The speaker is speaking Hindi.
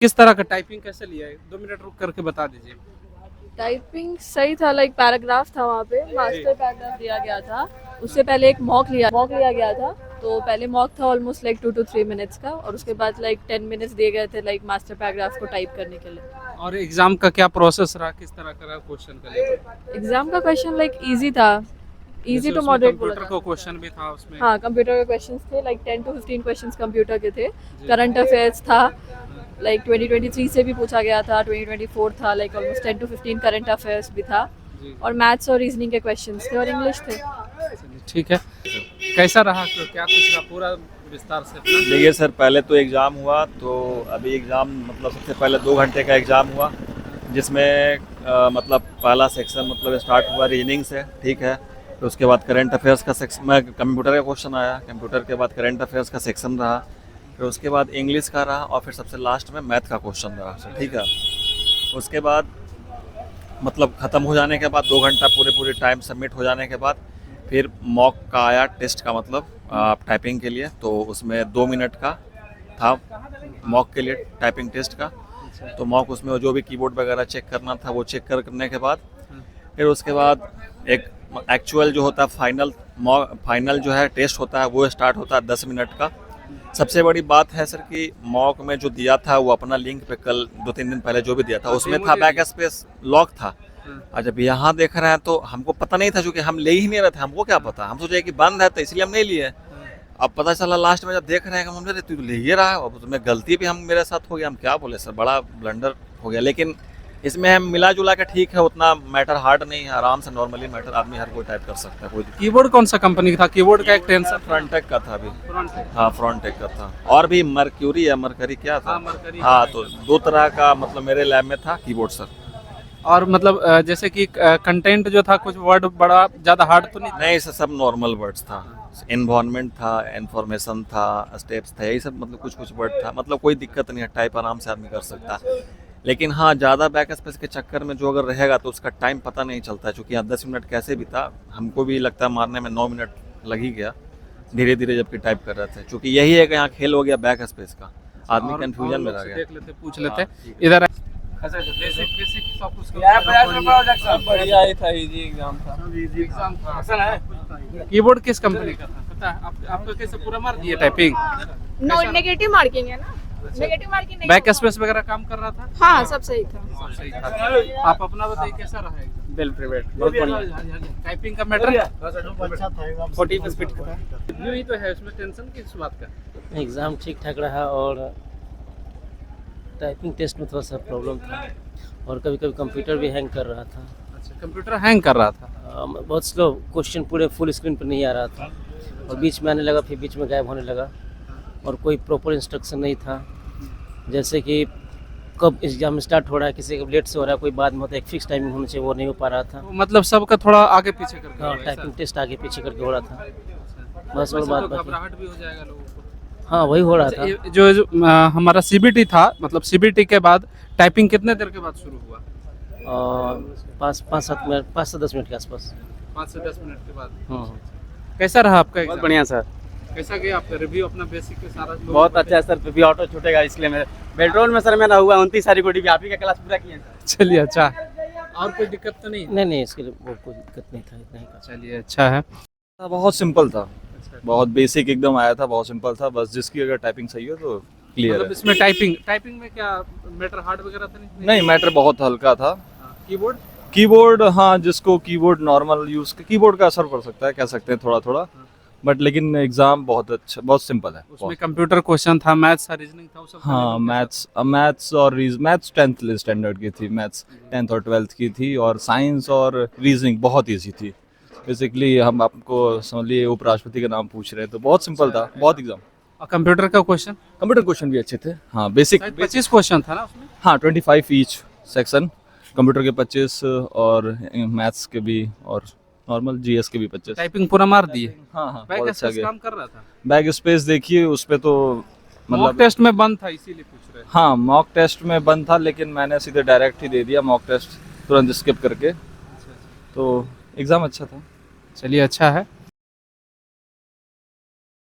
किस तरह का टाइपिंग कैसे लिया है? 2 मिनट रुक करके बता दीजिए। टाइपिंग सही था, लाइक पैराग्राफ था वहाँ पे, मास्टर पैराग्राफ दिया गया था। उससे पहले एक मॉक लिया गया था। तो पहले मॉक था ऑलमोस्ट लाइक 2 to 3 मिनट्स का, और उसके बाद लाइक 10 मिनट्स दिए गए थे लाइक मास्टर पैराग्राफ को टाइप करने के लिए। और एग्जाम का क्या प्रोसेस रहा, किस तरह का रहा क्वेश्चन का लेवल? एग्जाम का क्वेश्चन लाइक इजी था, इजी जैसे टू उसमें मॉडरेट बोला कंप्यूटर था। का क्वेश्चन भी था उसमें। हाँ, कंप्यूटर के क्वेश्चंस थे लाइक 10 to 15 क्वेश्चंस कंप्यूटर के थे। जी। करंट अफेयर्स था, लाइक 2023 से भी पूछा गया था, 2024 था, like almost 10 to 15 current affairs भी था। जी। और मैथ्स और रीजनिंग के क्वेश्चंस थे और इंग्लिश थे। चलिए, ठीक है। कैसा रहा, क्या कुछ रहा, पूरा विस्तार से अपना? देखिए सर, पहले तो एग्ज़ाम हुआ, तो अभी एग्ज़ाम मतलब सबसे पहले 2 घंटे का एग्ज़ाम हुआ, जिसमें मतलब पहला सेक्शन मतलब स्टार्ट हुआ रीजनिंग से, ठीक है। तो उसके बाद करंट अफेयर्स का सेक्शन में कंप्यूटर का क्वेश्चन आया, कंप्यूटर के बाद करंट अफेयर्स का सेक्शन रहा, फिर उसके बाद इंग्लिश का रहा, और फिर सबसे लास्ट में मैथ का क्वेश्चन रहा सर, ठीक है। उसके बाद मतलब ख़त्म हो जाने के बाद 2 घंटा पूरे टाइम सबमिट हो जाने के बाद फिर मॉक का आया टेस्ट का, मतलब टाइपिंग के लिए। तो उसमें 2 मिनट का था मॉक के लिए टाइपिंग टेस्ट का। तो मॉक उसमें जो भी कीबोर्ड वगैरह चेक करना था वो चेक करने के बाद फिर उसके बाद एक एक्चुअल जो होता है फाइनल जो है टेस्ट होता है वो स्टार्ट होता है 10 मिनट का। सबसे बड़ी बात है सर कि मॉक में जो दिया था वो अपना लिंक पे कल 2-3 दिन पहले जो भी दिया था उसमें था बैक स्पेस लॉक था। और जब यहाँ देख रहे हैं तो हमको पता नहीं था, क्योंकि हम ले ही नहीं रहे थे, हमको क्या पता, हम सोचे कि बंद है तो इसलिए हम नहीं लिए। अब पता चला लास्ट में जब देख रहे हैं कि हम तू ले ही रहा है, अब तुम्हें गलती भी हम मेरे साथ हो गया, हम क्या बोले सर, बड़ा ब्लंडर हो गया। लेकिन इसमें हम मिला जुला के ठीक है, उतना मैटर हार्ड नहीं है, आराम से नॉर्मली मैटर आदमी हर कोई टाइप कर सकता है, कोई दिक्कत। कीबोर्ड कौन सा कंपनी का था? कीबोर्ड का एक टेंशन फ्रंटेक का था अभी। फ्रंट है। हाँ, फ्रंटेक का था, और भी मर्क्यूरी या मरकरी क्या था। हाँ, मरकरी। हाँ, तो 2 तरह का मतलब मेरे लैब में था कीबोर्ड सर। और मतलब जैसे कि कंटेंट जो था, कुछ वर्ड बड़ा ज़्यादा हार्ड तो नहीं था? नहीं सर, सब नॉर्मल वर्ड्स था, एनवायरनमेंट था, इन्फॉर्मेशन था, स्टेप्स था, यही सब मतलब कुछ वर्ड था, मतलब कोई दिक्कत नहीं है, टाइप आराम से आदमी कर सकता है। लेकिन हाँ, ज़्यादा बैक स्पेस के चक्कर में जो अगर रहेगा तो उसका टाइम पता नहीं चलता, क्योंकि यहाँ 10 मिनट कैसे भी था, हमको भी लगता है मारने में 9 मिनट लग ही गया धीरे धीरे जबकि टाइप कर रहे थे, क्योंकि यही है कि यहाँ खेल हो गया बैक स्पेस का, आदमी कंफ्यूजन में रह गया। देख लेते, पूछ लेते हाँ, इधर। बेसिक सब कुछ बढ़िया ही था, इजी एग्जाम था। एग्जाम था। कीबोर्ड किस कंपनी का था पता है? आपका कैसे पूरा मार दिया टाइपिंग? नो, नेगेटिव मार्किंग है ना, नेगेटिव मार्किंग नहीं। बैक स्पेस वगैरह काम कर रहा था? हाँ, सब सही था। सब सही था। आप अपना बताइए कैसा रहा एग्जाम? वेल प्रिपेयर्ड, बहुत बढ़िया। टाइपिंग का मैटर अच्छा था, 40 स्पीड का था। यूं ही तो है, उसमें टेंशन किस बात का? एग्ज़ाम ठीक ठाक रहा, और टाइपिंग टेस्ट में थोड़ा सा प्रॉब्लम था, और कभी कभी कंप्यूटर भी हैंग कर रहा था। अच्छा, कंप्यूटर हैंग कर रहा था? बहुत स्लो, क्वेश्चन पूरे फुल स्क्रीन पर नहीं आ रहा था, और बीच में आने लगा, फिर बीच में गायब होने लगा, और कोई प्रॉपर इंस्ट्रक्शन नहीं था, जैसे कि कब एग्जाम स्टार्ट हो रहा है, किसी का लेट से हो रहा है, कोई बाद में होता है, एक फिक्स टाइमिंग होना चाहिए, वो नहीं हो पा रहा था। तो मतलब सबका थोड़ा आगे पीछे करके हाँ, हुआ है, ऐसा? टाइपिंग टेस्ट आगे पीछे करके हो रहा था, बस। और वैसे बात तो बाकी, घबराहट भी हो जाएगा लोगों को। हाँ वही हो रहा था। जो हमारा सीबीटी था, मतलब सीबीटी के बाद टाइपिंग कितने देर के बाद शुरू हुआ? 5 से 10 मिनट के आसपास। 5 से 10 मिनट के बाद। हाँ। कैसा रहा आपका बहुत एग्जाम? बढ़िया सर, कैसा गया आपका रिव्यू, अपना बेसिक के सारा? बहुत अच्छा है सर। भी ऑटो छूटेगा इसलिए मेरे पेट्रोल में सर मेरा हुआ 29 सारी कोटी भी आप ही का क्लास पूरा किए सर। चलिए, अच्छा। और कोई दिक्कत तो नहीं? नहीं, इसके लिए वो कोई दिक्कत नहीं था, इतना ही था। चलिए, अच्छा है। बहुत सिंपल था, अच्छा। बहुत बेसिक एकदम आया था, बहुत सिंपल था, बस जिसकी अगर टाइपिंग सही हो तो क्लियर मतलब है। इसमें टाइपिंग में क्या मैटर हार्ड वगैरह था? नहीं, मैटर बहुत हल्का था। कीबोर्ड? कीबोर्ड, हाँ, जिसको कीबोर्ड नॉर्मल यूज कीबोर्ड का असर पड़ सकता है, कह सकते हैं थोड़ा थोड़ा, बट लेकिन एग्जाम बहुत अच्छा, बहुत सिंपल है। उसमें कंप्यूटर क्वेश्चन था, मैथ्स, रीजनिंग था, वो सब? हाँ, मैथ्स 10th स्टैंडर्ड की थी, मैथ्स 10th और 12th की थी, और साइंस और रीजनिंग बहुत ईजी थी। बेसिकली हम आपको समझ लिए उपराष्ट्रपति का नाम पूछ रहे हैं, तो बहुत सिंपल था, बहुत एग्जाम। और कंप्यूटर का क्वेश्चन? कंप्यूटर क्वेश्चन भी अच्छे थे, हाँ, बेसिक 25 क्वेश्चन था ना उसमें? हाँ, 25 ईच सेक्शन, कंप्यूटर के 25 और मैथ्स के भी, और नॉर्मल जीएस के भी 25। टाइपिंग पूरा मार दिए? हाँ हाँ, बैक बहुत अच्छा स्पेस गया। काम कर रहा था? बैक स्पेस देखिए उस पे तो मॉक मतलब, टेस्ट में बंद था इसीलिए पूछ रहे थे। हाँ, मॉक टेस्ट में बंद था, लेकिन मैंने सीधे डायरेक्ट ही दे दिया मॉक टेस्ट, तुरंत स्किप करके, तो एग्ज़ाम अच्छा था। चलिए, अच्छा है।